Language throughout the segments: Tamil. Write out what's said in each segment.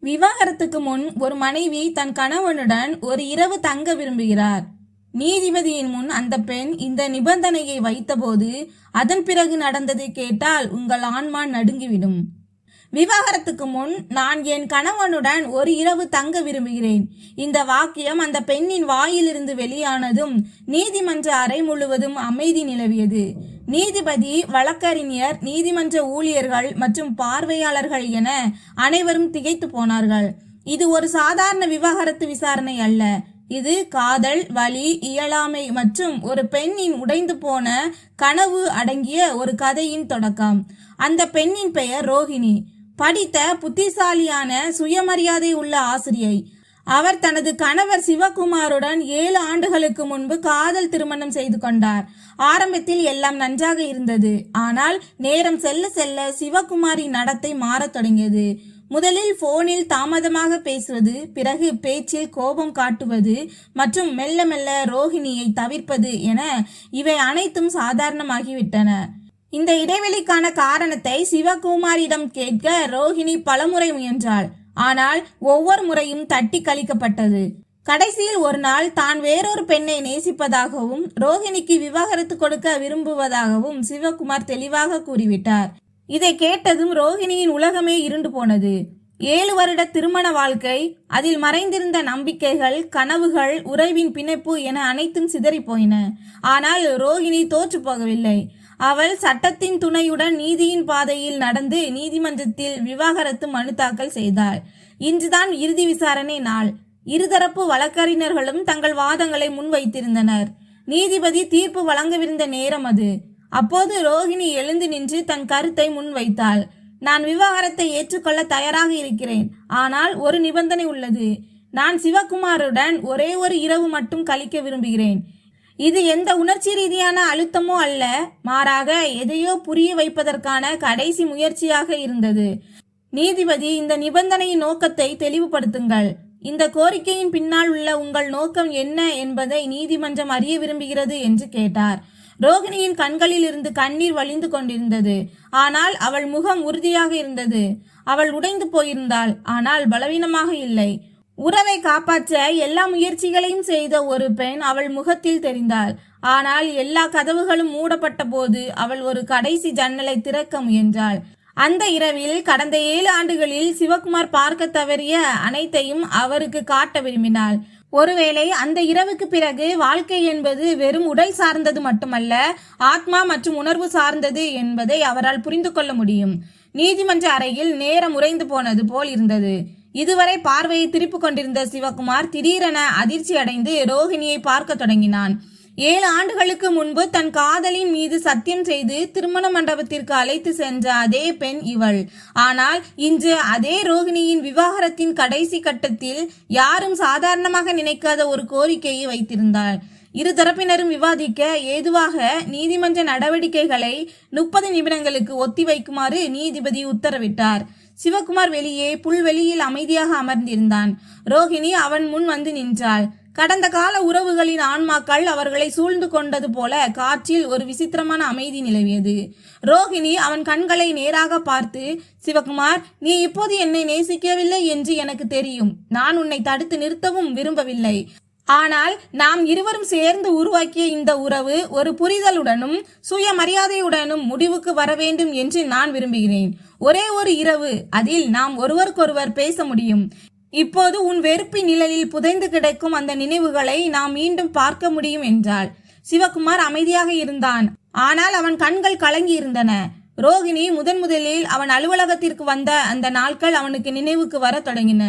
விவாகரத்துக்கு முன் ஒரு மனைவி தன் கணவனுடன் ஒரு இரவு தங்க விரும்புகிறார். நீதிபதியின் முன் அந்த பெண் இந்த நிபந்தனையை வைத்தபோது அதன் பிறகு நடந்ததை கேட்டால் உங்கள் ஆன்மா நடுங்கிவிடும். விவாகரத்துக்கு முன் நான் என் கணவனுடன் ஒரு இரவு தங்க விரும்புகிறேன். இந்த வாக்கியம் அந்த பெண்ணின் வாயிலிருந்து வெளியானதும் நீதிமன்ற அறை முழுவதும் அமைதி நிலவியது. நீதிபதி, வழக்கறிஞர், நீதிமன்ற ஊழியர்கள் மற்றும் பார்வையாளர்கள் என அனைவரும் திகைத்து போனார்கள். இது ஒரு சாதாரண விவாகரத்து விசாரணை அல்ல. இது காதல், வலி, இயலாமை மற்றும் ஒரு பெண்ணின் உடைந்து போன கனவு அடங்கிய ஒரு கதையின் தொடக்கம். அந்த பெண்ணின் பெயர் ரோஹிணி. படித்த, புத்திசாலியான, சுயமரியாதை உள்ள ஆசிரியை. அவர் தனது கணவர் சிவகுமாருடன் 7 ஆண்டுகளுக்கு முன்பு காதல் திருமணம் செய்து கொண்டார். ஆரம்பத்தில் எல்லாம் நன்றாக இருந்தது. ஆனால் நேரம் செல்ல செல்ல சிவகுமாரின் நடத்தை மாறத் தொடங்கியது. முதலில் போனில் தாமதமாக பேசுவது, பிறகு பேச்சில் கோபம் காட்டுவது மற்றும் மெல்ல மெல்ல ரோஹிணியை தவிர்ப்பது என இவை அனைத்தும் சாதாரணமாகிவிட்டன. இந்த இடைவெளிக்கான காரணத்தை சிவகுமாரிடம் கேட்க ரோஹிணி பலமுறை முயன்றாள். ஆனால் ஒவ்வொரு முறையும் தட்டி கழிக்கப்பட்டது. கடைசியில் ஒரு நாள் தான் வேறொரு பெண்ணை நேசிப்பதாகவும் ரோஹிணிக்கு விவாகரத்து கொடுக்க விரும்புவதாகவும் சிவகுமார் தெளிவாக கூறிவிட்டார். இதை கேட்டதும் ரோஹிணியின் உலகமே இருண்டு போனது. 7 வருட திருமண வாழ்க்கை, அதில் மறைந்திருந்த நம்பிக்கைகள், கனவுகள், உறவின் பிணைப்பு என அனைத்தும் சிதறி போயின. ஆனால் ரோஹிணி தோற்று போகவில்லை. அவள் சட்டத்தின் துணையுடன் நீதியின் பாதையில் நடந்து நீதிமன்றத்தில் விவாகரத்து மனு தாக்கல் செய்தாள். இன்றுதான் இறுதி விசாரணை நாள். இருதரப்பு வழக்கறிஞர்களும் தங்கள் வாதங்களை முன்வைத்திருந்தனர். நீதிபதி தீர்ப்பு வழங்கவிருந்த நேரம் அது. அப்போது ரோஹிணி எழுந்து நின்று தன் கருத்தை முன்வைத்தாள். நான் விவாகரத்தை ஏற்றுக்கொள்ள தயாராக இருக்கிறேன். ஆனால் ஒரு நிபந்தனை உள்ளது. நான் சிவகுமாருடன் ஒரே ஒரு இரவு மட்டும் கழிக்க விரும்புகிறேன். இது எந்த உணர்ச்சி ரீதியான அழுத்தமோ அல்ல, மாறாக எதையோ புரிய வைப்பதற்கான கடைசி முயற்சியாக இருந்தது. நீதிபதி, இந்த நிபந்தனையின் நோக்கத்தை தெளிவுபடுத்துங்கள். இந்த கோரிக்கையின் பின்னால் உள்ள உங்கள் நோக்கம் என்ன என்பதை நீதிமன்றம் அறிய விரும்புகிறது என்று கேட்டார். ரோஹிணியின் கண்களில் இருந்து கண்ணீர் வழிந்து கொண்டிருந்தது. ஆனால் அவள் முகம் உறுதியாக இருந்தது. அவள் உடைந்து போயிருந்தாள், ஆனால் பலவீனமாக இல்லை. உறவை காப்பாற்ற எல்லா முயற்சிகளையும் செய்த ஒரு பெண் அவள் முகத்தில் தெரிந்தாள். ஆனால் எல்லா கதவுகளும் மூடப்பட்ட போது அவள் ஒரு கடைசி ஜன்னலை திறக்க முயன்றாள். அந்த இரவில் கடந்த 7 ஆண்டுகளில் சிவகுமார் பார்க்க தவறிய அனைத்தையும் அவருக்கு காட்ட விரும்பினாள். ஒருவேளை அந்த இரவுக்கு பிறகு வாழ்க்கை என்பது வெறும் உடல் சார்ந்தது மட்டுமல்ல, ஆத்மா மற்றும் உணர்வு சார்ந்தது என்பதை அவரால் புரிந்து கொள்ள முடியும். நீதிமன்ற அறையில் நேரம் உறைந்து போனது போல் இருந்தது. இதுவரை பார்வையை திருப்பிக் கொண்டிருந்த சிவகுமார் திடீரென அதிர்ச்சி அடைந்து ரோஹிணியை பார்க்க தொடங்கினான். 7 ஆண்டுகளுக்கு முன்பு தன் காதலின் மீது சத்தியம் செய்து திருமண மண்டபத்திற்கு அழைத்து சென்ற அதே பெண் இவள். ஆனால் இன்று அதே ரோஹிணியின் விவாகரத்தின் கடைசி கட்டத்தில் யாரும் சாதாரணமாக நினைக்காத ஒரு கோரிக்கையை வைத்திருந்தாள். இரு தரப்பினரும் விவாதிக்க ஏதுவாக நீதிமன்ற நடவடிக்கைகளை 30 நிமிடங்களுக்கு ஒத்திவைக்குமாறு நீதிபதி உத்தரவிட்டார். சிவகுமார் வெளியே புல்வெளியில் அமைதியாக அமர்ந்திருந்தான். ரோஹிணி அவன் முன் வந்து நின்றாள். கடந்த கால உறவுகளின் ஆன்மாக்கள் அவர்களை சூழ்ந்து கொண்டது போல காற்றில் ஒரு விசித்திரமான அமைதி நிலவியது. ரோஹிணி அவன் கண்களை நேராக பார்த்து, சிவகுமார், நீ இப்போது என்னை நேசிக்கவில்லை என்று எனக்கு தெரியும். நான் உன்னை தடுத்து நிறுத்தவும் விரும்பவில்லை. ஆனால் நாம் இருவரும் சேர்ந்து உருவாக்கிய இந்த உறவு ஒரு புரிதலுடனும் சுயமரியாதையுடனும் முடிவுக்கு வர வேண்டும் என்று நான் விரும்புகிறேன். ஒரே ஒரு இரவு, அதில் நாம் ஒருவருக்கொருவர் பேச முடியும். இப்போது உன் வெறுப்பின் நிழலில் புதைந்து கிடக்கும் அந்த நினைவுகளை நாம் மீண்டும் பார்க்க முடியும் என்றாள். சிவகுமார் அமைதியாக இருந்தான். ஆனால் அவன் கண்கள் கலங்கி இருந்தன. ரோஹிணி முதலில் அவன் அலுவலகத்திற்கு வந்த அந்த நாட்கள் அவனுக்கு நினைவுக்கு வர தொடங்கின.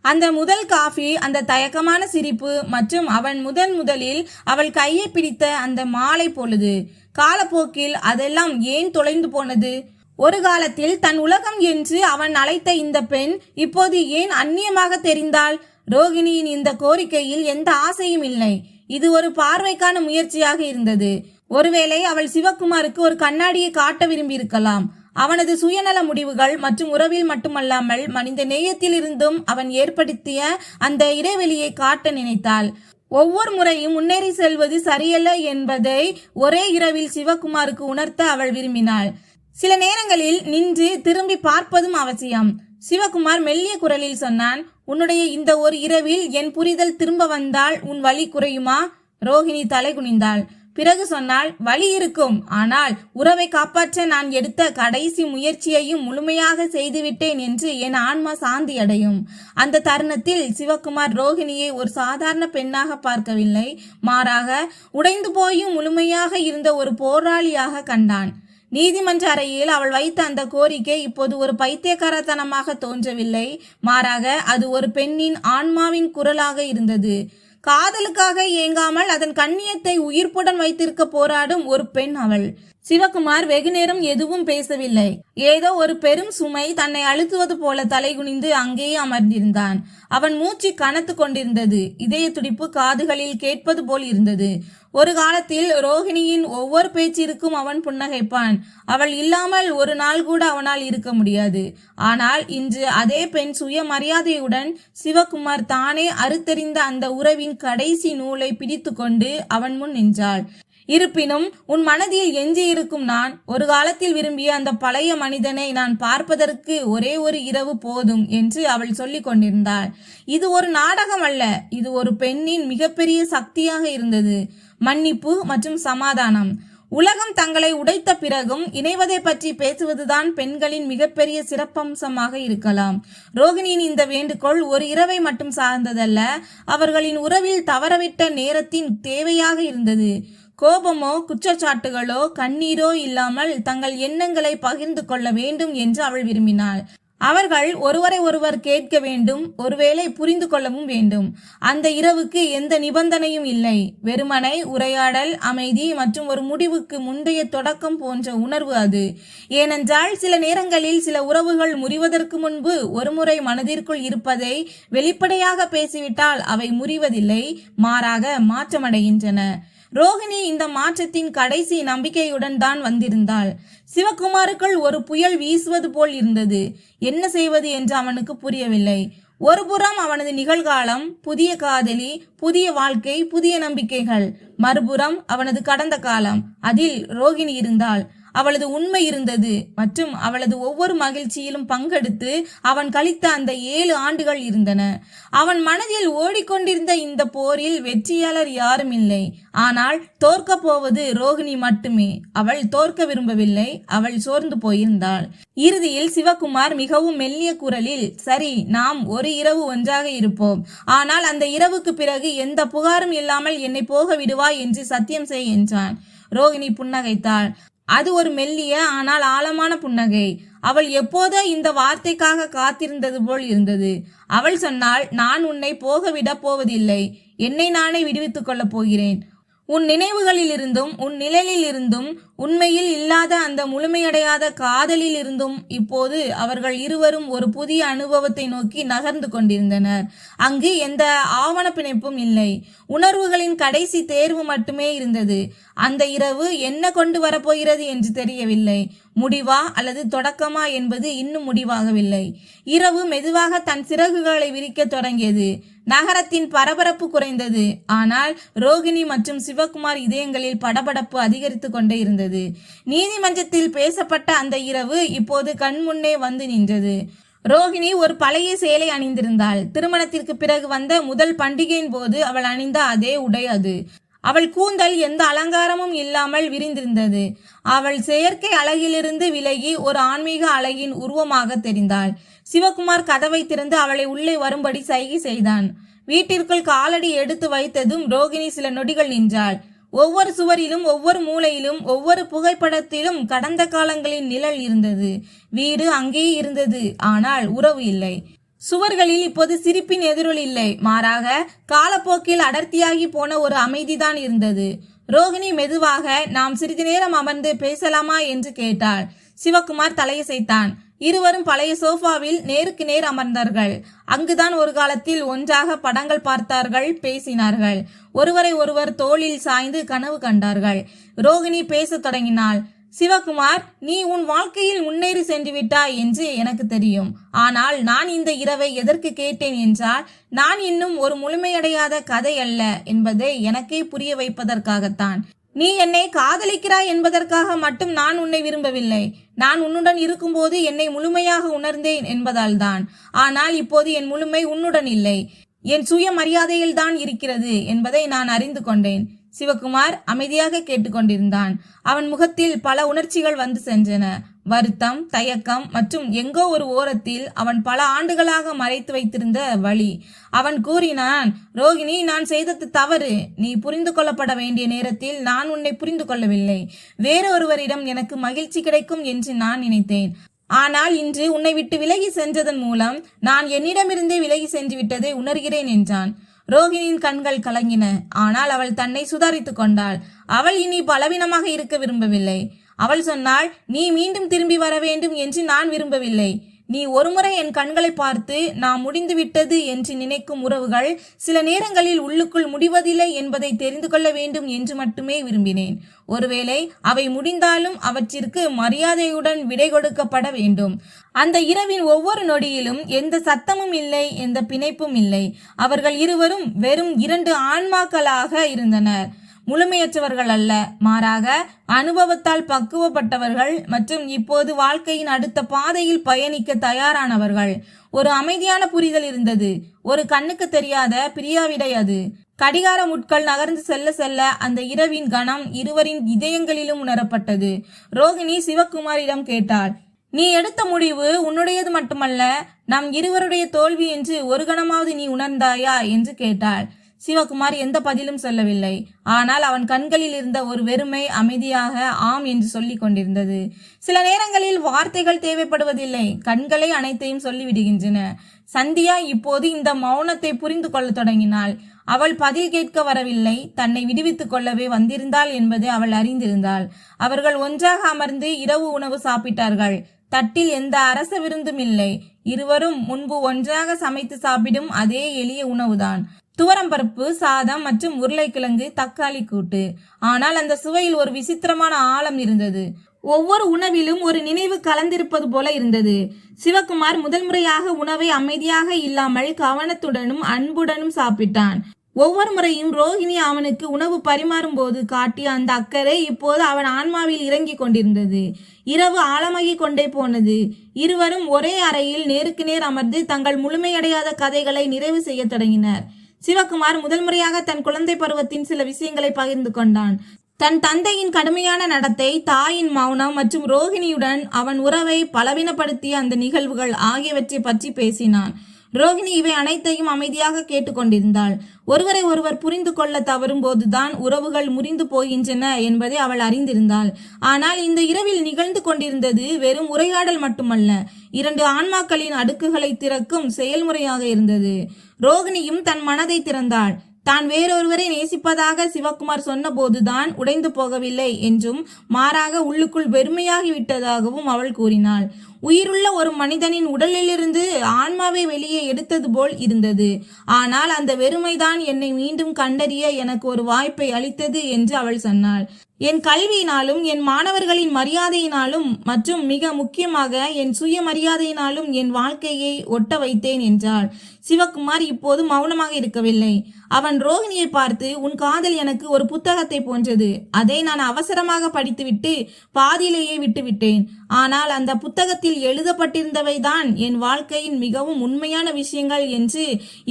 அந்த முதல் காஃபி, அந்த தயக்கமான சிரிப்பு மற்றும் அவன் முதலில் அவள் கையை பிடித்த அந்த மாலை பொழுது. காலப்போக்கில் அதெல்லாம் ஏன் தொலைந்து போனது? ஒரு காலத்தில் தன் உலகம் என்று அவன் அழைத்த இந்த பெண் இப்போது ஏன் அந்நியமாக தெரிந்தாள்? ரோஹிணியின் இந்த கோரிக்கையில் எந்த ஆசையும் இல்லை. இது ஒரு பார்வைக்கான முயற்சியாக இருந்தது. ஒருவேளை அவள் சிவகுமாருக்கு ஒரு கண்ணாடியை காட்ட விரும்பி இருக்கலாம். அவனது சுயநல முடிவுகள் மற்றும் உறவில் மட்டுமல்லாமல் மனித நேயத்தில் இருந்தும் அவன் ஏற்படுத்திய அந்த இடைவெளியை காட்ட நினைத்தாள். ஒவ்வொரு முறையும் முன்னேறி செல்வது சரியல்ல என்பதை ஒரே இரவில் சிவகுமாருக்கு உணர்த்த அவள் விரும்பினாள். சில நேரங்களில் நின்று திரும்பி பார்ப்பதும் அவசியம். சிவகுமார் மெல்லிய குரலில் சொன்னான். உன்னுடைய இந்த ஒரு இரவில் என் புரிதல் திரும்ப வந்தால் உன் வலி குறையுமா? ரோகிணி தலை குனிந்தாள். பிறகு சொன்னால், வழி இருக்கும், ஆனால் உறவை காப்பாற்ற நான் எடுத்த கடைசி முயற்சியையும் முழுமையாக செய்துவிட்டேன் என்று என் ஆன்மா சாந்தி அடையும். அந்த தருணத்தில் சிவகுமார் ரோகிணியை ஒரு சாதாரண பெண்ணாக பார்க்கவில்லை, மாறாக உடைந்து போயும் முழுமையாக இருந்த ஒரு போராளியாக கண்டான். நீதிமன்ற அறையில் அவள் வைத்த அந்த கோரிக்கை இப்போது ஒரு பைத்தியக்காரத்தனமாக தோன்றவில்லை, மாறாக அது ஒரு பெண்ணின் ஆன்மாவின் குரலாக இருந்தது. காதலுக்காக ஏங்காமல் அதன் கண்ணியத்தை உயிர்ப்புடன் வைத்திருக்க போராடும் ஒரு பெண் அவள். சிவகுமார் வெகுநேரம் எதுவும் பேசவில்லை. ஏதோ ஒரு பெரும் சுமை தன்னை அழுத்துவது போல தலைகுனிந்து அங்கேயே அமர்ந்திருந்தான். அவன் மூச்சு கனத்து கொண்டிருந்தது. இதய துடிப்பு காதுகளில் கேட்பது போல் இருந்தது. ஒரு காலத்தில் ரோகிணியின் ஒவ்வொரு பேச்சிற்கும் அவன் புன்னகைப்பான். அவள் இல்லாமல் ஒரு நாள் கூட அவனால் இருக்க முடியாது. ஆனால் இன்று அதே பெண் சுயமரியாதையுடன் சிவகுமார் தானே அறுத்தெறிந்த அந்த உறவின் கடைசி நூலை பிடித்து கொண்டு அவன் முன் நின்றாள். இருப்பினும் உன் மனதில் எஞ்சியிருக்கும் நான் ஒரு காலத்தில் விரும்பிய அந்த பழைய மனிதனை நான் பார்ப்பதற்கு ஒரே ஒரு இரவு போதும் என்று அவள் சொல்லிக் கொண்டிருந்தாள். இது ஒரு நாடகம் அல்ல, இது ஒரு பெண்ணின் மிகப்பெரிய சக்தியாக இருந்தது. மன்னிப்பு மற்றும் சமாதானம். உலகம் தங்களை உடைத்த பிறகும் இணைவதை பற்றி பேசுவதுதான் பெண்களின் மிகப்பெரிய சிறப்பம்சமாக இருக்கலாம். ரோகிணியின் இந்த வேண்டுகோள் ஒரு இரவை மட்டும் சார்ந்ததல்ல, அவர்களின் உறவில் தவறவிட்ட நேரத்தின் தேவையாக இருந்தது. கோபமோ குற்றச்சாட்டுகளோ கண்ணீரோ இல்லாமல் தங்கள் எண்ணங்களை பகிர்ந்து கொள்ள வேண்டும் என்று அவள் விரும்பினாள். அவர்கள் ஒருவரை ஒருவர் கேட்க வேண்டும், ஒருவேளை புரிந்து கொள்ளவும் வேண்டும். அந்த இரவுக்கு எந்த நிபந்தனையும் இல்லை. வெறுமனை உரையாடல், அமைதி மற்றும் ஒரு முடிவுக்கு முந்தைய தொடக்கம் போன்ற உணர்வு அது. ஏனென்றால் சில நேரங்களில் சில உறவுகள் முறிவதற்கு முன்பு ஒருமுறை மனதிற்குள் இருப்பதை வெளிப்படையாக பேசிவிட்டால் அவை முறிவதில்லை, மாறாக மாற்றமடைகின்றன. ரோகிணி இந்த மாற்றத்தின் கடைசி நம்பிக்கையுடன் தான் வந்திருந்தாள். சிவகுமாருக்குள் ஒரு புயல் வீசுவது போல் இருந்தது. என்ன செய்வது என்று அவனுக்கு புரியவில்லை. ஒருபுறம் அவனது நிகழ்காலம், புதிய காதலி, புதிய வாழ்க்கை, புதிய நம்பிக்கைகள். மறுபுறம் அவனது கடந்த காலம். அதில் ரோகிணி இருந்தாள். அவளது உண்மை இருந்தது மற்றும் அவளது ஒவ்வொரு மகிழ்ச்சியிலும் பங்கெடுத்து அவன் கழித்த அந்த 7 ஆண்டுகள் இருந்தன. அவன் மனதில் ஓடிக்கொண்டிருந்த இந்த போரில் வெற்றியாளர் யாரும் இல்லை. ஆனால் தோற்க போவது ரோகிணி மட்டுமே. அவள் தோற்க விரும்பவில்லை. அவள் சோர்ந்து போயிருந்தாள். இறுதியில் சிவகுமார் மிகவும் மெல்லிய குரலில், சரி, நாம் ஒரு இரவு ஒன்றாக இருப்போம். ஆனால் அந்த இரவுக்கு பிறகு எந்த புகாரும் இல்லாமல் என்னை போக விடுவாய் என்று சத்தியம் செய் என்றான். ரோகிணி புன்னகைத்தாள். அது ஒரு மெல்லிய ஆனால் ஆழமான புன்னகை. அவள் எப்போதோ இந்த வார்த்தைக்காக காத்திருந்தது போல் இருந்தது. அவள் சொன்னாள், நான் உன்னை போக விட போவதில்லை. என்னை நானே விடுவித்துக் கொள்ளப் போகிறேன். உன் நினைவுகளில் இருந்தும் உன் நிழலில் இருந்தும் உண்மையில் இல்லாத அந்த முழுமையடையாத காதலில் இருந்தும் இப்போது அவர்கள் இருவரும் ஒரு புதிய அனுபவத்தை நோக்கி நகர்ந்து கொண்டிருந்தனர். அங்கு எந்த ஆவண பிணைப்பும் இல்லை. உணர்வுகளின் கடைசி தேர்வு மட்டுமே இருந்தது. அந்த இரவு என்ன கொண்டு வரப்போகிறது என்று தெரியவில்லை. முடிவா அல்லது தொடக்கமா என்பது இன்னும் முடிவாகவில்லை. இரவு மெதுவாக தன் சிறகுகளை விரிக்க தொடங்கியது. நகரத்தின் பரபரப்பு குறைந்தது. ஆனால் ரோகிணி மற்றும் சிவகுமார் இதயங்களில் படபடப்பு அதிகரித்து கொண்டே இருந்தது. நீதிமன்றத்தில் பேசப்பட்ட அந்த இரவு இப்போது கண்முன்னே வந்து நின்றது. ரோகிணி ஒரு பழைய சேலை அணிந்திருந்தாள். திருமணத்திற்கு பிறகு வந்த முதல் பண்டிகையின் போது அவள் அணிந்த அதே உடை அது. அவள் கூந்தல் எந்த அலங்காரமும் இல்லாமல் விரிந்திருந்தது. அவள் செயற்கை அழகிலிருந்து விலகி ஒரு ஆன்மீக அழகின் உருவமாக தெரிந்தாள். சிவகுமார் கதவை திறந்து அவளை உள்ளே வரும்படி சைகை செய்தான். வீட்டிற்குள் காலடி எடுத்து வைத்ததும் ரோகிணி சில நொடிகள் நின்றாள். ஒவ்வொரு சுவரிலும், ஒவ்வொரு மூலையிலும், ஒவ்வொரு புகைப்படத்திலும் கடந்த காலங்களின் நிழல் இருந்தது. வீடு அங்கேயே இருந்தது, ஆனால் உறவு இல்லை. சுவர்களில் இப்போது சிரிப்பின் எதிரொலி இல்லை, மாறாக காலப்போக்கில் அடர்த்தியாகி போன ஒரு அமைதிதான் இருந்தது. ரோகிணி மெதுவாக, நாம் சிறிது நேரம் அமர்ந்து பேசலாமா என்று கேட்டாள். சிவகுமார் தலையசைத்தான். இருவரும் பழைய சோஃபாவில் நேருக்கு நேர் அமர்ந்தார்கள். அங்குதான் ஒரு காலத்தில் ஒன்றாக படங்கள் பார்த்தார்கள், பேசினார்கள். ஒருவரை ஒருவர் தோளில் சாய்ந்து கனவு கண்டார்கள். ரோகிணி பேசத் தொடங்கினாள். சிவகுமார், நீ உன் வாழ்க்கையில் முன்னேறி சென்று விட்டாய் என்று எனக்கு தெரியும். ஆனால் நான் இந்த இரவை எதற்கு கேட்டேன் என்றால், நான் இன்னும் ஒரு முழுமையடையாத கதை அல்ல என்பதை எனக்கே புரிய வைப்பதற்காகத்தான். நீ என்னை காதலிக்கிறாய் என்பதற்காக மட்டும் நான் உன்னை விரும்பவில்லை. நான் உன்னுடன் இருக்கும்போது என்னை முழுமையாக உணர்ந்தேன் என்பதால் தான். ஆனால் இப்போது என் முழுமை உன்னுடன் இல்லை, என் சுய மரியாதையில் தான் இருக்கிறது என்பதை நான் அறிந்து கொண்டேன். சிவகுமார் அமைதியாக கேட்டுக்கொண்டிருந்தான். அவன் முகத்தில் பல உணர்ச்சிகள் வந்து சென்றன. வருத்தம், தயக்கம் மற்றும் எங்கோ ஒரு ஓரத்தில் அவன் பல ஆண்டுகளாக மறைத்து வைத்திருந்த வலி. அவன் கூறினான், ரோகிணி, நான் செய்தது தவறு. நீ புரிந்து கொள்ளப்பட வேண்டிய நேரத்தில் நான் உன்னை புரிந்து கொள்ளவில்லை. வேறொருவரிடம் எனக்கு மகிழ்ச்சி கிடைக்கும் என்று நான் நினைத்தேன். ஆனால் இன்று உன்னை விட்டு விலகி சென்றதன் மூலம் நான் என்னிடமிருந்தே விலகி சென்று விட்டதை உணர்கிறேன் என்றான். ரோகிணியின் கண்கள் கலங்கின. ஆனால் அவள் தன்னை சுதாரித்துக் கொண்டாள். அவள் இனி பலவீனமாக இருக்க விரும்பவில்லை. அவள் சொன்னாள், நீ மீண்டும் திரும்பி வர வேண்டும் என்று நான் விரும்பவில்லை. நீ ஒருமுறை என் கண்களை பார்த்து நாம் முடிந்துவிட்டது என்று நினைக்கும் உறவுகள் சில நேரங்களில் உள்ளுக்குள் முடிவதில்லை என்பதை தெரிந்து கொள்ள வேண்டும் என்று மட்டுமே விரும்பினேன். ஒருவேளை அவை முடிந்தாலும் அவற்றிற்கு மரியாதையுடன் விடை கொடுக்கப்பட வேண்டும். அந்த இரவின் ஒவ்வொரு நொடியிலும் எந்த சத்தமும் இல்லை, எந்த பிணைப்பும் இல்லை. அவர்கள் இருவரும் வெறும் 2 ஆன்மாக்களாக இருந்தனர். முழுமையற்றவர்கள் அல்ல, மாறாக அனுபவத்தால் பக்குவப்பட்டவர்கள் மற்றும் இப்போது வாழ்க்கையின் அடுத்த பாதையில் பயணிக்க தயாரானவர்கள். ஒரு அமைதியான புரிதல் இருந்தது. ஒரு கண்ணுக்கு தெரியாத பிரியாவிடை அது. கடிகார முட்கள் நகர்ந்து செல்ல செல்ல அந்த இரவின் கணம் இருவரின் இதயங்களிலும் உணரப்பட்டது. ரோகிணி சிவகுமாரிடம் கேட்டாள், நீ எடுத்த முடிவு உன்னுடையது மட்டுமல்ல, நம் இருவருடைய தோல்வி என்று ஒரு கணமாவது நீ உணர்ந்தாயா என்று கேட்டாள். சிவகுமார் எந்த பதிலும் சொல்லவில்லை. ஆனால் அவன் கண்களில் இருந்த ஒரு வெறுமை அமைதியாக ஆம் என்று சொல்லிக் கொண்டிருந்தது. சில நேரங்களில் வார்த்தைகள் தேவைப்படுவதில்லை, கண்களே அனைத்தையும் சொல்லிவிடுகின்றன. சந்தியா இப்போது இந்த மௌனத்தை புரிந்து கொள்ள தொடங்கினாள். அவள் பதில் கேட்க வரவில்லை, தன்னை விடுவித்துக் கொள்ளவே வந்திருந்தாள் என்பதை அவள் அறிந்திருந்தாள். அவர்கள் ஒன்றாக அமர்ந்து இரவு உணவு சாப்பிட்டார்கள். தட்டில் எந்த அரச விருந்தும் இல்லை. இருவரும் முன்பு ஒன்றாக சமைத்து சாப்பிடும் அதே எளிய உணவுதான். துவரம்பருப்பு, சாதம் மற்றும் உருளைக்கிழங்கு, தக்காளி கூட்டு. ஆனால் அந்த சுவையில் ஒரு விசித்திரமான ஆழம் இருந்தது. ஒவ்வொரு உணவிலும் ஒரு நினைவு கலந்திருப்பது போல இருந்தது. சிவகுமார் முதல் முறையாக உணவை அமைதியாக இல்லாமல் கவனத்துடனும் அன்புடனும் சாப்பிட்டான். ஒவ்வொரு முறையும் ரோகிணி அவனுக்கு உணவு பரிமாறும் போது காட்டிய அந்த அக்கறை இப்போது அவன் ஆன்மாவில் இறங்கி கொண்டிருந்தது. இரவு ஆழமாகி கொண்டே போனது. இருவரும் ஒரே அறையில் நேருக்கு நேர் அமர்ந்து தங்கள் முழுமையடையாத கதைகளை நிறைவு செய்ய தொடங்கினர். சிவகுமார் முதல் முறையாக தன் குழந்தை பருவத்தின் சில விஷயங்களை பகிர்ந்து கொண்டான். தன் தந்தையின் கடுமையான நடத்தை, தாயின் மௌனம் மற்றும் ரோகிணியுடன் அவன் உறவை பலவீனப்படுத்திய அந்த நிகழ்வுகள் ஆகியவற்றை பற்றி பேசினான். ரோகிணி இவை அனைத்தையும் அமைதியாக கேட்டுக்கொண்டிருந்தாள். ஒருவரை ஒருவர் புரிந்து கொள்ள தவறும் போதுதான் உறவுகள் முறிந்து போகின்றன என்பதை அவள் அறிந்திருந்தாள். ஆனால் இந்த இரவில் நிகழ்ந்து கொண்டிருந்தது வெறும் உரையாடல் மட்டுமல்ல, 2 ஆன்மாக்களின் அடுக்குகளை திறக்கும் செயல்முறையாக இருந்தது. ரோகிணியும் தன் மனதை திறந்தாள். தான் வேறொருவரை நேசிப்பதாக சிவகுமார் சொன்ன போதுதான் உடைந்து போகவில்லை என்றும், மாறாக உள்ளுக்குள் வெறுமையாகி விட்டதாகவும் அவள் கூறினாள். உயிருள்ள ஒரு மனிதனின் உடலிலிருந்து ஆன்மாவை வெளியே எடுத்தது போல் இருந்தது. ஆனால் அந்த வெறுமைதான் என்னை மீண்டும் கண்டறிய எனக்கு ஒரு வாய்ப்பை அளித்தது என்று அவள் சொன்னாள். என் கல்வியினாலும் என் மாணவர்களின் மரியாதையினாலும் மற்றும் மிக முக்கியமாக என் சுய மரியாதையினாலும் என் வாழ்க்கையை ஒட்ட வைத்தேன் என்றாள். சிவகுமார் இப்போது மௌனமாக இருக்கவில்லை. அவன் ரோகிணியை பார்த்து, உன் காதல் எனக்கு ஒரு புத்தகத்தை போன்றது. அதை நான் அவசரமாக படித்துவிட்டு பாதியிலேயே விட்டுவிட்டேன். ஆனால் அந்த புத்தகத்தில் எழுதப்பட்டிருந்தவைதான் என் வாழ்க்கையின் மிகவும் உண்மையான விஷயங்கள் என்று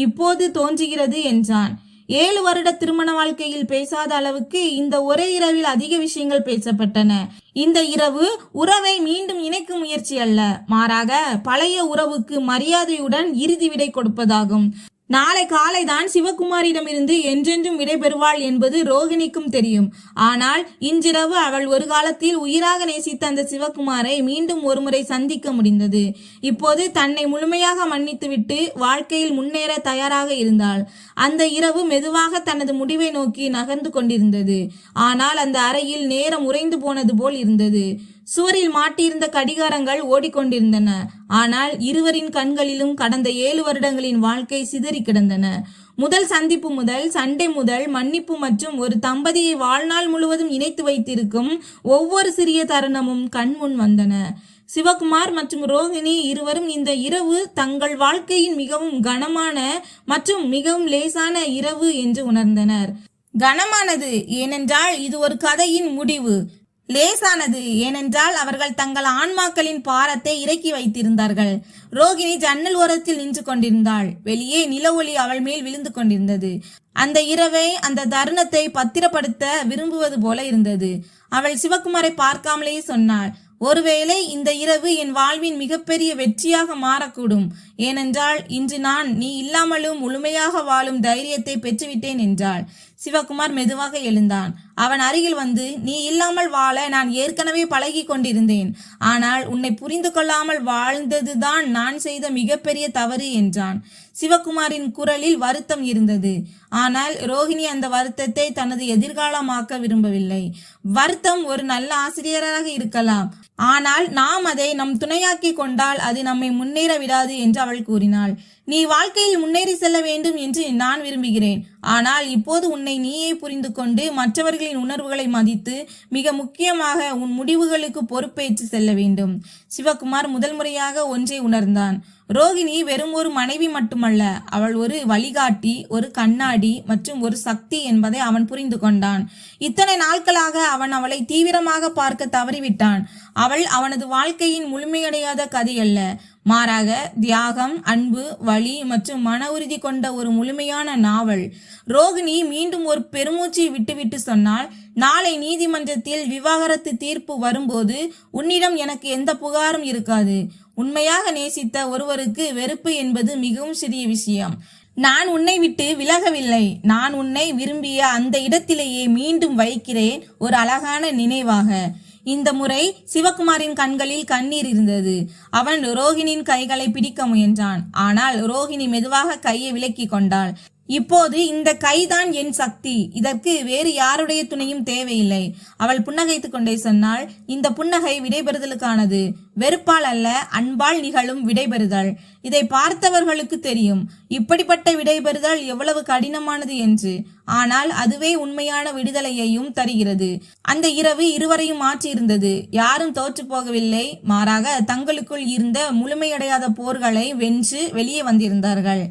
இப்போது தோன்றுகிறது என்றான். 7 வருட திருமண வாழ்க்கையில் பேசாத அளவுக்கு இந்த ஒரே இரவில் அதிக விஷயங்கள் பேசப்பட்டன. இந்த இரவு உறவை மீண்டும் இணைக்கும் முயற்சி அல்ல, மாறாக பழைய உறவுக்கு மரியாதையுடன் இறுதி விடை கொடுப்பதாகும். நாளை காலைதான் சிவகுமாரிடமிருந்து என்றென்றும் விடைபெறுவாள் என்பது ரோகிணிக்கும் தெரியும். ஆனால் இன்றிரவு அவள் ஒரு காலத்தில் உயிராக நேசித்த அந்த சிவகுமாரை மீண்டும் ஒருமுறை சந்திக்க முடிந்தது. இப்போது தன்னை முழுமையாக மன்னித்துவிட்டு வாழ்க்கையில் முன்னேற தயாராக இருந்தாள். அந்த இரவு மெதுவாக தனது முடிவை நோக்கி நகர்ந்து கொண்டிருந்தது. ஆனால் அந்த அறையில் நேரம் உறைந்து போனது போல் இருந்தது. சுவரில் மாட்டியிருந்த கடிகாரங்கள் ஓடிக்கொண்டிருந்தன. ஆனால் இருவரின் கண்களிலும் கடந்த 7 வருடங்களின் வாழ்க்கை சிதறி கிடந்தன. முதல் சந்திப்பு முதல், சண்டை முதல், மன்னிப்பு மற்றும் ஒரு தம்பதியை வாழ்நாள் முழுவதும் இணைத்து வைத்திருக்கும் ஒவ்வொரு சிறிய தருணமும் கண்முன் வந்தன. சிவகுமார் மற்றும் ரோகிணி இருவரும் இந்த இரவு தங்கள் வாழ்க்கையின் மிகவும் கனமான மற்றும் மிகவும் லேசான இரவு என்று உணர்ந்தனர். கனமானது, ஏனென்றால் இது ஒரு கதையின் முடிவு. லேசானது, ஏனென்றால் அவர்கள் தங்கள் ஆன்மாக்களின் பாரத்தை இறக்கி வைத்திருந்தார்கள். ரோகிணி ஜன்னல் ஓரத்தில் நின்று கொண்டிருந்தாள். வெளியே நில ஒளி அவள் மேல் விழுந்து கொண்டிருந்தது. அந்த இரவை, அந்த தருணத்தை பத்திரப்படுத்த விரும்புவது போல இருந்தது. அவள் சிவகுமாரை பார்க்காமலேயே சொன்னாள், ஒருவேளை இந்த இரவு என் வாழ்வின் மிகப்பெரிய வெற்றியாக மாறக்கூடும். ஏனென்றால் இன்று நான் நீ இல்லாமலும் முழுமையாக வாழும் தைரியத்தை பெற்றுவிட்டேன் என்றாள். சிவகுமார் மெதுவாக எழுந்தான். அவன் அருகில் வந்து, நீ இல்லாமல் வாழ நான் ஏற்கனவே பழகி கொண்டிருந்தேன். ஆனால் உன்னை புரிந்து கொள்ளாமல் வாழ்ந்ததுதான் நான் செய்த மிகப்பெரிய தவறு என்றான். சிவகுமாரின் குரலில் வருத்தம் இருந்தது. ஆனால் ரோகிணி அந்த வருத்தத்தை தனது எதிர்காலமாக்க விரும்பவில்லை. வருத்தம் ஒரு நல்ல ஆசிரியராக இருக்கலாம், ஆனால் நாம் அதை நம் துணையாக்கி கொண்டால் அது நம்மை முன்னேற விடாது என்று அவள் கூறினாள். நீ வாழ்க்கையில் முன்னேறி செல்ல வேண்டும் என்று நான் விரும்புகிறேன். ஆனால் இப்போது உன்னை நீயே புரிந்து கொண்டு மற்றவர்களின் உணர்வுகளை மதித்து மிக முக்கியமாக உன் முடிவுகளுக்கு பொறுப்பேற்று செல்ல வேண்டும். சிவகுமார் முதல் முறையாக ஒன்றை உணர்ந்தான். ரோகிணி வெறும் ஒரு மனைவி மட்டுமல்ல, அவள் ஒரு வழிகாட்டி, ஒரு கண்ணாடி மற்றும் ஒரு சக்தி என்பதை அவன் புரிந்து கொண்டான். இத்தனை நாட்களாக அவன் அவளை தீவிரமாக பார்க்க தவறிவிட்டான். அவள் அவனது வாழ்க்கையின் முழுமையடையாத கதை அல்ல, மாறாக தியாகம், அன்பு, வலி மற்றும் மன உறுதி கொண்ட ஒரு முழுமையான நாவல். ரோகிணி மீண்டும் ஒரு பெருமூச்சை விட்டுவிட்டு சொன்னால், நாளை நீதிமன்றத்தில் விவாகரத்து தீர்ப்பு வரும்போது உன்னிடம் எனக்கு எந்த புகாரும் இருக்காது. உண்மையாக நேசித்த ஒருவருக்கு வெறுப்பு என்பது மிகவும் சிறிய விஷயம். நான் உன்னை விட்டு விலகவில்லை. நான் உன்னை விரும்பிய அந்த இடத்திலேயே மீண்டும் வைக்கிறேன், ஒரு அழகான நினைவாக. இந்த முறை சிவகுமாரின் கண்களில் கண்ணீர் இருந்தது. அவன் ரோகிணியின் கைகளை பிடிக்க முயன்றான். ஆனால் ரோகிணி மெதுவாக கையை விலக்கி கொண்டாள். இப்போது இந்த கைதான் என் சக்தி, இதற்கு வேறு யாருடைய துணையும் தேவையில்லை. அவள் புன்னகைத்து கொண்டே சொன்னாள், இந்த புன்னகை விடைபெறுதலுக்கானது, வெறுப்பால் அல்ல, அன்பால் நிகழும் விடைபெறுதல். இதை பார்த்தவர்களுக்கு தெரியும் இப்படிப்பட்ட விடைபெறுதல் எவ்வளவு கடினமானது என்று. ஆனால் அதுவே உண்மையான விடுதலையையும் தருகிறது. அந்த இரவு இருவரையும் மாற்றி இருந்தது. யாரும் தோற்று போகவில்லை, மாறாக தங்களுக்குள் இருந்த முழுமையடையாத போர்களை வென்று வெளியே வந்திருந்தார்கள்.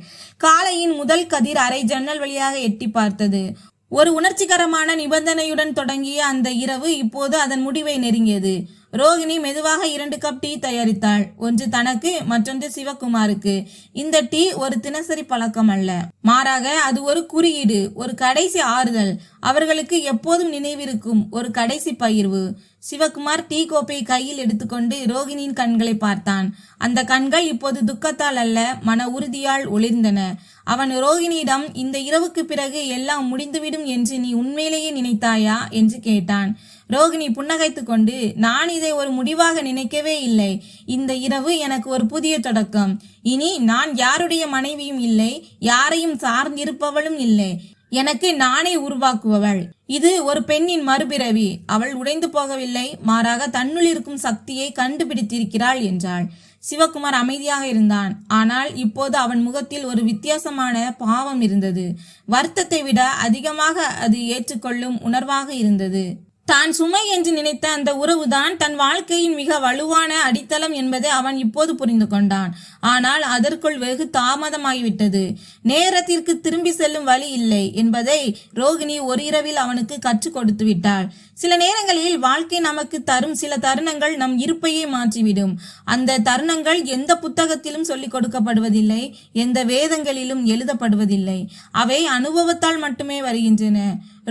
காலையின் முதல் கதிர் அரை ஜன்னல் வழியாக எட்டி பார்த்தது. ஒரு உணர்ச்சிகரமான நிபந்தனையுடன் தொடங்கிய அந்த இரவு இப்போது அதன் முடிவை நெருங்கியது. ரோகிணி மெதுவாக 2 கப் டீ தயாரித்தாள். ஒன்று தனக்கு, மற்றொன்று சிவகுமாருக்கு. இந்த டீ ஒரு தினசரி பழக்கம் அல்ல, மாறாக அது ஒரு குறியீடு, ஒரு கடைசி ஆறுதல், அவர்களுக்கு எப்போதும் நினைவிருக்கும் ஒரு கடைசி பகிர்வு. சிவகுமார் டீ கோப்பை கையில் எடுத்துக்கொண்டு ரோகிணியின் கண்களை பார்த்தான். அந்த கண்கள் இப்போது துக்கத்தால் அல்ல, மன உறுதியால் ஒளிர்ந்தன. அவன் ரோகிணியிடம், இந்த இரவுக்கு பிறகு எல்லாம் முடிந்துவிடும் என்று நீ உண்மையிலேயே நினைத்தாயா என்று கேட்டான். ரோகிணி புன்னகைத்து கொண்டு, நான் இதை ஒரு முடிவாக நினைக்கவே இல்லை. இந்த இரவு எனக்கு ஒரு புதிய தொடக்கம். இனி நான் யாருடைய மனைவியும் இல்லை, யாரையும் சார்ந்திருப்பவளும் இல்லை. எனக்கு நானே உருவாக்குபவள். இது ஒரு பெண்ணின் மறுபிறவி. அவள் உடைந்து போகவில்லை, மாறாக தன்னுள் இருக்கும் சக்தியை கண்டுபிடித்திருக்கிறாள் என்றாள். சிவகுமார் அமைதியாக இருந்தான். ஆனால் இப்போது அவன் முகத்தில் ஒரு வித்தியாசமான பாவம் இருந்தது. வருத்தத்தை விட அதிகமாக அது ஏற்றுக்கொள்ளும் உணர்வாக இருந்தது. தான் சுமை என்று நினைத்த அந்த உறவுதான் தன் வாழ்க்கையின் மிக வலுவான அடித்தளம் என்பதை அவன் இப்போது புரிந்து கொண்டான். ஆனால் அதற்குள் வெகு தாமதமாகிவிட்டது. நேரத்திற்கு திரும்பி செல்லும் வழி இல்லை என்பதை ரோகிணி ஒரு இரவில் அவனுக்கு கற்றுக் கொடுத்து விட்டாள். சில நேரங்களில் வாழ்க்கை நமக்கு தரும் சில தருணங்கள் நம் இருப்பையே மாற்றிவிடும். அந்த தருணங்கள் எந்த புத்தகத்திலும் சொல்லிக் கொடுக்கப்படுவதில்லை, எந்த வேதங்களிலும் எழுதப்படுவதில்லை. அவை அனுபவத்தால் மட்டுமே வருகின்றன.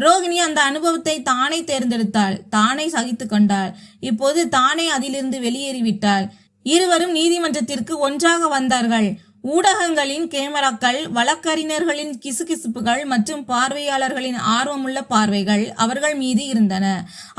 ரோகிணி அந்த அனுபவத்தை தானே தேர்ந்தெடுத்தாள், தானே சகித்து கொண்டாள். இப்போது தானே அதிலிருந்து வெளியேறிவிட்டாள். இருவரும் நீதிமன்றத்திற்கு ஒன்றாக வந்தார்கள். ஊடகங்களின் கேமராக்கள், வழக்கறிஞர்களின் கிசுகிசுப்புகள் மற்றும் பார்வையாளர்களின் ஆர்வமுள்ள பார்வைகள் அவர்கள் மீது இருந்தன.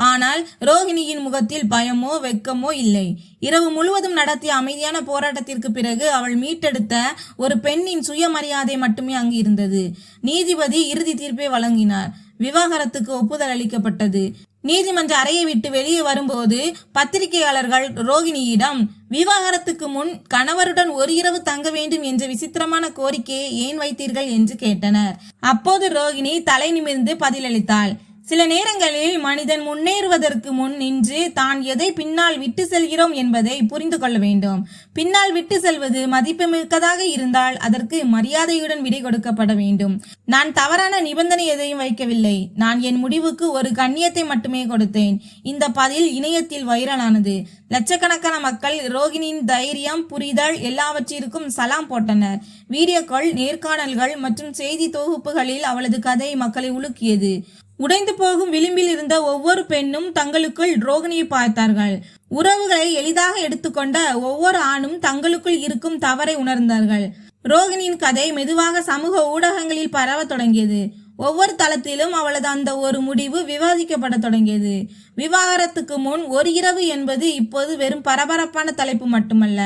ஆனால் ரோகிணியின் முகத்தில் பயமோ வெட்கமோ இல்லை. இரவு முழுவதும் நடத்திய அமைதியான போராட்டத்திற்கு பிறகு அவள் மீட்டெடுத்த ஒரு பெண்ணின் சுயமரியாதை மட்டுமே அங்கு இருந்தது. நீதிபதி இறுதி தீர்ப்பை வழங்கினார். விவாகரத்துக்கு ஒப்புதல் அளிக்கப்பட்டது. நீதிமன்ற அறையை விட்டு வெளியே வரும்போது பத்திரிகையாளர்கள் ரோகிணியிடம், விவாகரத்துக்கு முன் கணவருடன் ஒரு இரவு தங்க வேண்டும் என்ற விசித்திரமான கோரிக்கையை ஏன் வைத்தீர்கள் என்று கேட்டனர். அப்போது ரோகிணி தலை நிமிர்ந்து பதிலளித்தாள். சில நேரங்களில் மனிதன் முன்னேறுவதற்கு முன் நின்று தான் எதை பின்னால் விட்டு செல்கிறோம் என்பதை புரிந்து கொள்ள வேண்டும். பின்னால் விட்டு செல்வது மதிப்புமிக்கதாக இருந்தால் அதற்கு மரியாதையுடன் விடை கொடுக்கப்பட வேண்டும். நான் தவறான நிபந்தனை எதையும் வைக்கவில்லை. நான் என் முடிவுக்கு ஒரு கண்ணியத்தை மட்டுமே கொடுத்தேன். இந்த பதில் இணையத்தில் வைரலானது. லட்சக்கணக்கான மக்கள் ரோகிணியின் தைரியம், புரிதல் எல்லாவற்றிற்கும் சலாம் போட்டனர். வீடியோக்கள், நேர்காணல்கள் மற்றும் செய்தி தொகுப்புகளில் அவளது கதை மக்களை உலுக்கியது. உடைந்து போகும் விளிம்பில் இருந்த ஒவ்வொரு பெண்ணும் தங்களுக்குள் ரோகிணியை பார்த்தார்கள். உறவுகளை எளிதாக எடுத்துக்கொண்ட ஒவ்வொரு ஆணும் தங்களுக்குள் இருக்கும் தவறை உணர்ந்தார்கள். ரோகிணியின் கதை மெதுவாக சமூக ஊடகங்களில் பரவ தொடங்கியது. ஒவ்வொரு தளத்திலும் அவளது அந்த ஒரு முடிவு விவாதிக்கப்பட தொடங்கியது. விவாகரத்துக்கு முன் ஒரு இரவு என்பது இப்போது வெறும் பரபரப்பான தலைப்பு மட்டுமல்ல,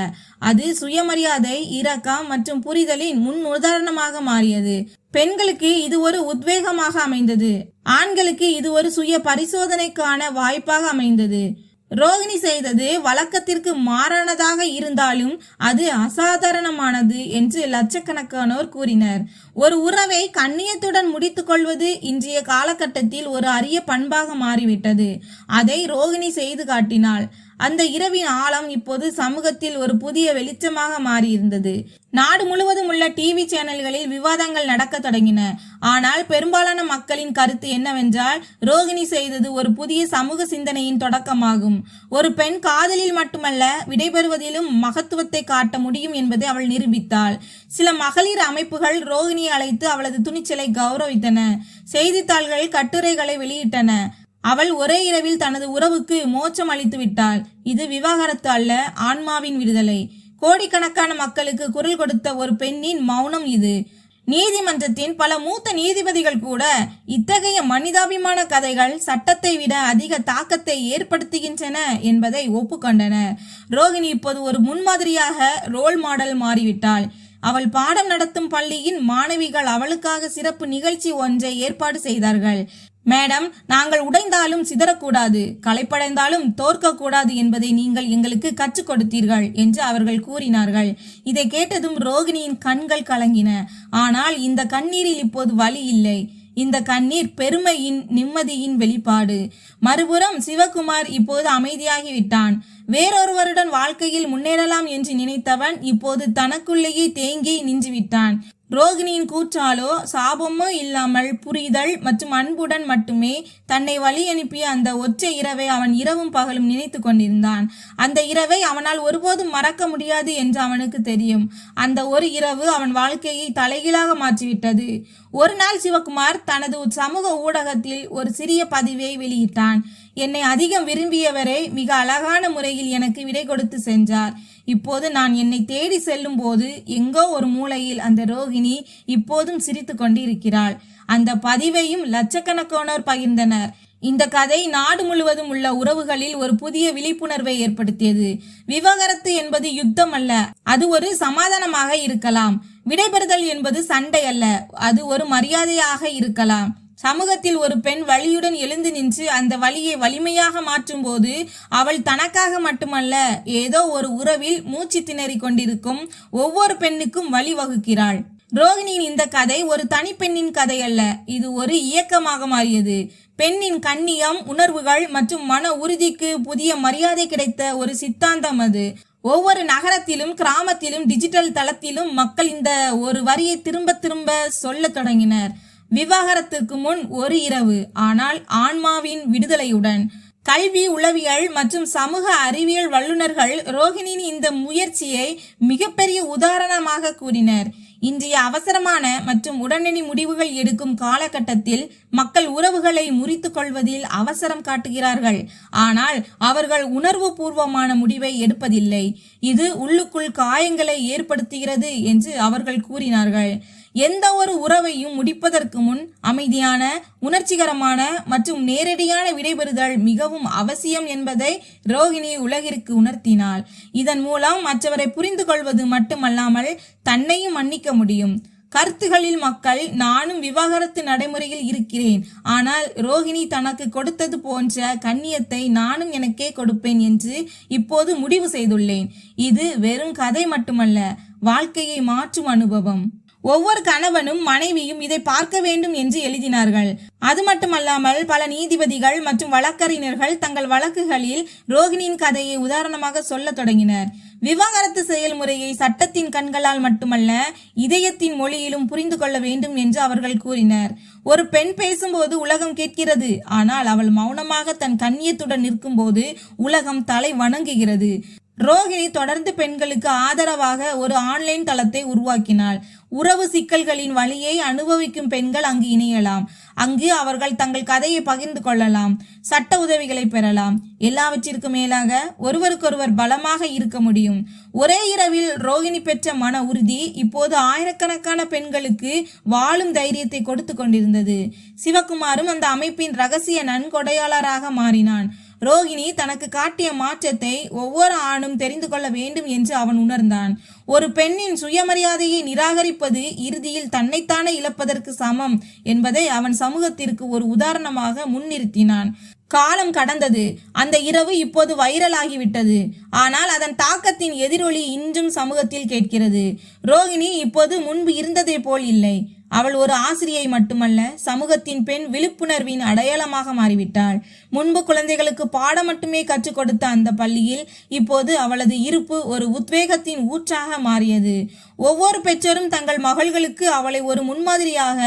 அது சுயமரியாதை, இரக்கம் மற்றும் புரிதலின் முன் உதாரணமாக மாறியது. பெண்களுக்கு இது ஒரு உத்வேகமாக அமைந்தது. ஆண்களுக்கு இது ஒரு சுய பரிசோதனைக்கான வாய்ப்பாக அமைந்தது. ரோகிணி செய்தது வழக்கத்திற்கு மாறானதாக இருந்தாலும் அது அசாதாரணமானது என்று லட்சக்கணக்கானோர் கூறினர். ஒரு உறவை கண்ணியத்துடன் முடித்துக் கொள்வது இன்றைய காலகட்டத்தில் ஒரு அரிய பண்பாக மாறிவிட்டது. அதை ரோகிணி செய்து காட்டினாள். அந்த இரவின் ஆழம் இப்போது சமூகத்தில் ஒரு புதிய வெளிச்சமாக மாறியிருந்தது. நாடு முழுவதும் உள்ள டிவி சேனல்களில் விவாதங்கள் நடக்க தொடங்கின. ஆனால் பெரும்பாலான மக்களின் கருத்து என்னவென்றால், ரோகிணி செய்தது ஒரு புதிய சமூக சிந்தனையின் தொடக்கமாகும். ஒரு பெண் காதலில் மட்டுமல்ல, விடைபெறுவதிலும் மகத்துவத்தை காட்ட முடியும் என்பதை அவள் நிரூபித்தாள். சில மகளிர் அமைப்புகள் ரோகிணியை அழைத்து அவளது துணிச்சலை கௌரவித்தன. செய்தித்தாள்கள் கட்டுரைகளை வெளியிட்டன. அவள் ஒரே இரவில் தனது உறவுக்கு மோட்சம் அளித்து விட்டாள். இது விவாகரத்து அல்ல, ஆன்மாவின் விடுதலை. கோடிக்கணக்கான மக்களுக்கு குரல் கொடுத்த ஒரு பெண்ணின் மௌனம் இது. நீதிமன்றத்தின் பல மூத்த நீதிபதிகள் கூட இத்தகைய மனிதாபிமான கதைகள் சட்டத்தை விட அதிக தாக்கத்தை ஏற்படுத்துகின்றன என்பதை ஒப்புக்கொண்டனர். ரோகிணி இப்போது ஒரு முன்மாதிரியாக ரோல் மாடல் மாறிவிட்டாள். அவள் பாடம் நடத்தும் பள்ளியின் மாணவிகள் அவளுக்காக சிறப்பு நிகழ்ச்சி ஒன்றை ஏற்பாடு செய்தார்கள். மேடம், நாங்கள் உடைந்தாலும் சிதறக்கூடாது, களைப்படைந்தாலும் தோற்கக்கூடாது என்பதை நீங்கள் எங்களுக்கு கற்றுக் கொடுத்தீர்கள் என்று அவர்கள் கூறினார்கள். இதை கேட்டதும் ரோகிணியின் கண்கள் கலங்கின. ஆனால் இந்த கண்ணீரில் இப்போது வலி இல்லை. இந்த கண்ணீர் பெருமையின், நிம்மதியின் வெளிப்பாடு. மறுபுறம் சிவகுமார் இப்போது அமைதியாகிவிட்டான். வேறொருவருடன் வாழ்க்கையில் முன்னேறலாம் என்று நினைத்தவன் இப்போது தனக்குள்ளேயே தேங்கி நின்றுவிட்டான். ரோகிணியின் கூற்றாலோ சாபமோ இல்லாமல் புரிதல் மற்றும் அன்புடன் மட்டுமே தன்னை வழி அனுப்பிய அந்த ஒற்றை இரவை அவன் இரவும் பகலும் நினைத்து கொண்டிருந்தான். அந்த இரவை அவனால் ஒருபோதும் மறக்க முடியாது என்று அவனுக்கு தெரியும். அந்த ஒரு இரவு அவன் வாழ்க்கையை தலைகீழாக மாற்றிவிட்டது. ஒரு நாள் சிவகுமார் தனது சமூக ஊடகத்தில் ஒரு சிறிய பதிவை வெளியிட்டான். என்னை அதிகம் விரும்பியவரை மிக அழகான முறையில் எனக்கு விடை கொடுத்து சென்றார். இப்போது நான் என்னை தேடி செல்லும் போது எங்கோ ஒரு மூலையில் அந்த ரோகிணி இப்போதும் சிரித்து கொண்டிருக்கிறாள். அந்த பதிவையும் லட்சக்கணக்கானோர் பகிர்ந்தனர். இந்த கதை நாடு முழுவதும் உள்ள உறவுகளில் ஒரு புதிய விழிப்புணர்வை ஏற்படுத்தியது. விவாகரத்து என்பது யுத்தம் அல்ல, அது ஒரு சமாதானமாக இருக்கலாம். விடைபெறுதல் என்பது சண்டை அல்ல, அது ஒரு மரியாதையாக இருக்கலாம். சமூகத்தில் ஒரு பெண் வலியுடன் எழுந்து நின்று அந்த வலியை வலிமையாக மாற்றும் போது அவள் தனக்காக மட்டுமல்ல, ஏதோ ஒரு உறவில் மூச்சு திணறி கொண்டிருக்கும் ஒவ்வொரு பெண்ணுக்கும் வழி வகுக்கிறாள். ரோகிணியின் இந்த கதை ஒரு தனிப்பெண்ணின் கதை அல்ல, இது ஒரு இயக்கமாக மாறியது. பெண்ணின் கண்ணியம், உணர்வுகள் மற்றும் மன உறுதிக்கு புதிய மரியாதை கிடைத்த ஒரு சித்தாந்தம் அது. ஒவ்வொரு நகரத்திலும், கிராமத்திலும், டிஜிட்டல் தளத்திலும் மக்கள் இந்த ஒரு வரியை திரும்ப திரும்ப சொல்ல தொடங்கினர். விவாகரத்துக்கு முன் ஒரு இரவு, ஆனால் ஆன்மாவின் விடுதலையுடன். கல்வி, உளவியல் மற்றும் சமூக அறிவியல் வல்லுநர்கள் ரோகிணியின் இந்த முயற்சியை மிகப்பெரிய உதாரணமாக கூறினர். இன்றைய அவசரமான மற்றும் உடனடி முடிவுகள் எடுக்கும் காலகட்டத்தில் மக்கள் உறவுகளை முறித்து கொள்வதில் அவசரம் காட்டுகிறார்கள். ஆனால் அவர்கள் உணர்வு பூர்வமான முடிவை எடுப்பதில்லை. இது உள்ளுக்குள் காயங்களை ஏற்படுத்துகிறது என்று அவர்கள் கூறினார்கள். எந்த ஒரு உறவையும் முடிப்பதற்கு முன் அமைதியான, உணர்ச்சிகரமான மற்றும் நேரடியான விடைபெறுதல் மிகவும் அவசியம் என்பதை ரோகிணி உலகிற்கு உணர்த்தினாள். இதன் மூலம் மற்றவரை புரிந்து கொள்வது மட்டுமல்லாமல் தன்னையும் மன்னிக்க முடியும். கருத்துகளில் மக்கள், நானும் விவாகரத்து நடைமுறையில் இருக்கிறேன், ஆனால் ரோகிணி தனக்கு கொடுத்தது போன்ற கண்ணியத்தை நானும் எனக்கே கொடுப்பேன் என்று இப்போது முடிவு செய்துள்ளேன். இது வெறும் கதை மட்டுமல்ல, வாழ்க்கையை மாற்றும் அனுபவம். ஒவ்வொரு கணவனும் மனைவியும் இதை பார்க்க வேண்டும் என்று எழுதினார்கள். அது மட்டுமல்லாமல் பல நீதிபதிகள் மற்றும் வழக்கறிஞர்கள் தங்கள் வழக்குகளில் ரோகிணியின் கதையை உதாரணமாக சொல்ல தொடங்கினர். விவாகரத்து செயல்முறையை சட்டத்தின் கண்களால் மட்டுமல்ல, இதயத்தின் மொழியிலும் புரிந்து கொள்ள வேண்டும் என்று அவர்கள் கூறினர். ஒரு பெண் பேசும்போது உலகம் கேட்கிறது, ஆனால் அவள் மௌனமாக தன் கண்ணியத்துடன் நிற்கும்போது உலகம் தலை வணங்குகிறது. ரோகிணி தொடர்ந்து பெண்களுக்கு ஆதரவாக ஒரு ஆன்லைன் தளத்தை உருவாக்கினாள். உறவு சிக்கல்களின் வழியை அனுபவிக்கும் பெண்கள் அங்கு இணையலாம். அங்கு அவர்கள் தங்கள் கதையை பகிர்ந்து கொள்ளலாம், சட்ட உதவிகளை பெறலாம். எல்லாவற்றிற்கும் மேலாக ஒருவருக்கொருவர் பலமாக இருக்க முடியும். ஒரே இரவில் ரோகிணி பெற்ற மன உறுதி இப்போது ஆயிரக்கணக்கான பெண்களுக்கு வாழும் தைரியத்தை கொடுத்து கொண்டிருந்தது. சிவகுமாரும் அந்த அமைப்பின் ரகசிய நன்கொடையாளராக மாறினான். ரோகிணி தனக்கு காட்டிய மாற்றத்தை ஒவ்வொரு ஆணும் தெரிந்து கொள்ள வேண்டும் என்று அவன் உணர்ந்தான். ஒரு பெண்ணின் சுயமரியாதையை நிராகரிப்பது இறுதியில் தன்னைத்தானே இழப்பதற்கு சமம் என்பதை அவன் சமூகத்திற்கு ஒரு உதாரணமாக முன்னிறுத்தினான். காலம் கடந்தது. அந்த இரவு இப்போது வைரலாகிவிட்டது. ஆனால் அதன் தாக்கத்தின் எதிரொலி இன்றும் சமூகத்தில் கேட்கிறது. ரோகிணி இப்போது முன்பு இருந்ததை போல் இல்லை. அவள் ஒரு ஆசிரியை மட்டுமல்ல, சமூகத்தின் பெண் விழிப்புணர்வின் அடையாளமாக மாறிவிட்டாள். முன்பு குழந்தைகளுக்கு பாடம் மட்டுமே கற்றுக் கொடுத்த அந்த பள்ளியில் இப்போது அவளது இருப்பு ஒரு உத்வேகத்தின் ஊற்றாக மாறியது. ஒவ்வொரு பெற்றோரும் தங்கள் மகள்களுக்கு அவளை ஒரு முன்மாதிரியாக,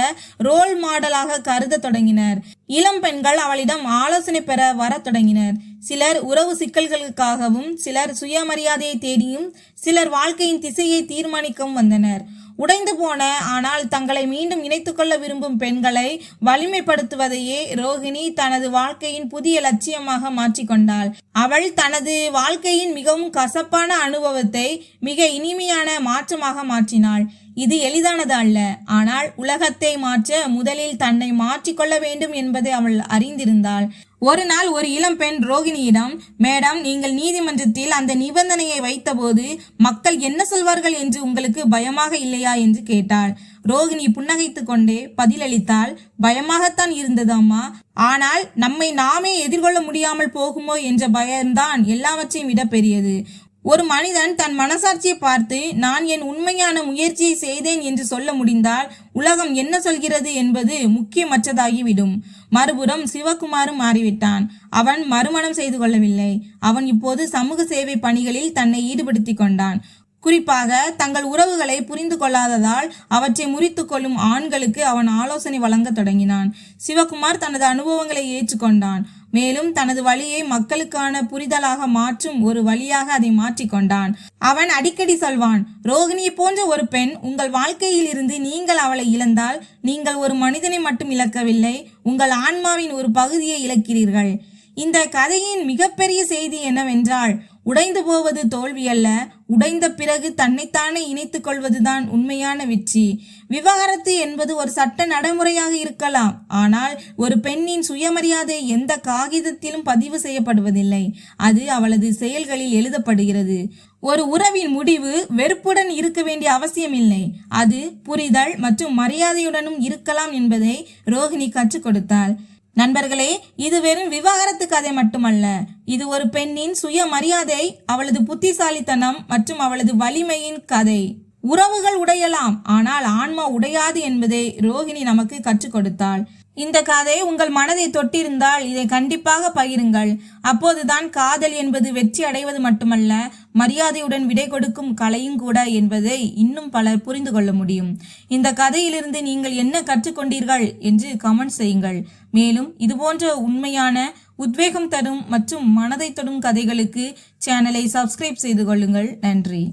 ரோல் மாடலாக கருத தொடங்கினர். இளம் பெண்கள் அவளிடம் ஆலோசனை பெற வர தொடங்கினர். சிலர் உறவு சிக்கல்களுக்காகவும், சிலர் சுயமரியாதையை தேடியும், சிலர் வாழ்க்கையின் திசையை தீர்மானிக்கவும் வந்தனர். உடைந்து போன ஆனால் தங்களை மீண்டும் இணைத்துக்கொள்ள விரும்பும் பெண்களை வலிமைப்படுத்துவதையே ரோகிணி தனது வாழ்க்கையின் புதிய லட்சியமாக மாற்றிக்கொண்டாள். அவள் தனது வாழ்க்கையின் மிகவும் கசப்பான அனுபவத்தை மிக இனிமையான மாற்றமாக மாற்றினாள். இது எளிதானது அல்ல, ஆனால் உலகத்தை மாற்ற முதலில் தன்னை மாற்றிக்கொள்ள வேண்டும் என்பதை அவள் அறிந்திருந்தாள். ஒரு நாள் ஒரு இளம் பெண் ரோகிணியிடம், மேடம், நீங்கள் நீதிமன்றத்தில் அந்த நிபந்தனையை வைத்தபோது மக்கள் என்ன சொல்வார்கள் என்று உங்களுக்கு பயமாக இல்லையா என்று கேட்டாள். ரோகிணி புன்னகைத்து கொண்டே பதிலளித்தாள், பயமாகத்தான் இருந்தது அம்மா. ஆனால் நம்மை நாமே எதிர்கொள்ள முடியாமல் போகுமோ என்ற பயம்தான் எல்லாவற்றையும் விட பெரியது. ஒரு மனிதன் தன் மனசாட்சியை பார்த்து நான் என் உண்மையான முயற்சியை செய்தேன் என்று சொல்ல முடிந்தால் உலகம் என்ன சொல்கிறது என்பது முக்கியமற்றதாகிவிடும். மறுபுறம் சிவகுமாரும் மாறிவிட்டான். அவன் மறுமணம் செய்து கொள்ளவில்லை. அவன் இப்போது சமூக சேவை பணிகளில் தன்னை ஈடுபடுத்தி கொண்டான். குறிப்பாக தங்கள் உறவுகளை புரிந்து கொள்ளாததால் அவற்றை முறித்து கொள்ளும் ஆண்களுக்கு அவன் ஆலோசனை வழங்க தொடங்கினான். சிவகுமார் தனது அனுபவங்களை ஏற்றுக்கொண்டான். மேலும் தனது வழியை மக்களுக்கான புரிதலாக மாற்றும் ஒரு வழியாக அதை மாற்றிக்கொண்டான். அவன் அடிக்கடி சொல்வான், ரோகிணியை போன்ற ஒரு பெண் உங்கள் வாழ்க்கையில் இருந்து நீங்கள் அவளை இழந்தால் நீங்கள் ஒரு மனிதனை மட்டும் இழக்கவில்லை, உங்கள் ஆன்மாவின் ஒரு பகுதியை இழக்கிறீர்கள். இந்த கதையின் மிகப்பெரிய செய்தி என்னவென்றால், உடைந்து போவது தோல்வி அல்ல, உடைந்த பிறகு தன்னைத்தானே இணைத்துக் கொள்வதுதான் உண்மையான வெற்றி. விவாகரத்து என்பது ஒரு சட்ட நடைமுறையாக இருக்கலாம், ஆனால் ஒரு பெண்ணின் சுயமரியாதை எந்த காகிதத்திலும் பதிவு செய்யப்படுவதில்லை. அது அவளது செயல்களில் எழுதப்படுகிறது. ஒரு உறவின் முடிவு வெறுப்புடன் இருக்க வேண்டிய அவசியமில்லை. அது புரிதல் மற்றும் மரியாதையுடனும் இருக்கலாம் என்பதை ரோகிணி கற்றுக் கொடுத்தாள். நண்பர்களே, இது வெறும் விவாகரத்து கதை மட்டுமல்ல. இது ஒரு பெண்ணின் சுயமரியாதை, அவளது புத்திசாலித்தனம் மற்றும் அவளது வலிமையின் கதை. உறவுகள் உடையலாம், ஆனால் ஆன்மா உடையாது என்பதை ரோகிணி நமக்கு கற்றுக் கொடுத்தாள். இந்த கதை உங்கள் மனதை தொட்டிருந்தால் இதை கண்டிப்பாக பகிருங்கள். அப்போதுதான் காதல் என்பது வெற்றி அடைவது மட்டுமல்ல, மரியாதையுடன் விடை கொடுக்கும் கலையும் கூட என்பதை இன்னும் பலர் புரிந்து கொள்ள முடியும். இந்த கதையிலிருந்து நீங்கள் என்ன கற்றுக்கொண்டீர்கள் என்று கமெண்ட் செய்யுங்கள். மேலும் இதுபோன்ற உண்மையான, உத்வேகம் தரும் மற்றும் மனதை தொடும் கதைகளுக்கு சேனலை சப்ஸ்கிரைப் செய்து கொள்ளுங்கள். நன்றி.